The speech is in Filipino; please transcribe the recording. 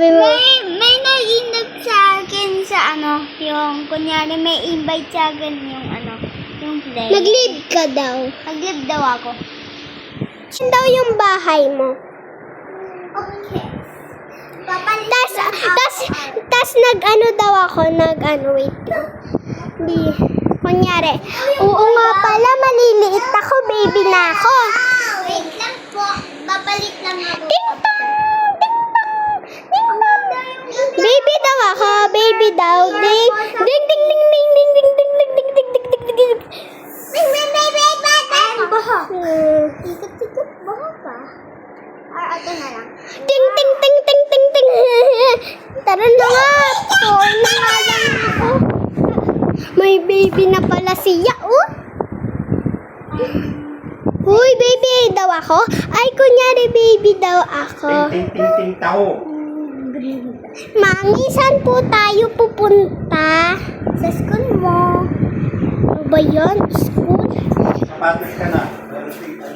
sabi mo? May nag-invite sa akin sa ano, yung, kunyari may invite sa akin yung ano, yung play. Nag-leave ka daw. Nag-live daw ako. Saan daw yung bahay mo? Okay. Papalit Tas nag-ano daw ako, wait lang. Di, kunyari, oo nga pala, maliliit ako, baby na ako. Wait lang po. Papalit lang ako. Ding dong! Ding dong! Ding dong! Baby daw ako, baby daw. Ding ding ding ding ding ding ding ding ding ding ding ding ding ding. And baha. Hmm. Tikot-tikot baha pa. Or ito na lang. Ting ting ting ting ting ting. Tara na nga. Four na nga lang ako. May baby na pala siya, oh. Uy, baby daw ako? Ay, kunyari baby daw ako. Ting ting ting ting tao. Mami, saan po tayo pupunta? Sa school mo. Ano ba yun? School? Sapatos ka na. Darating na.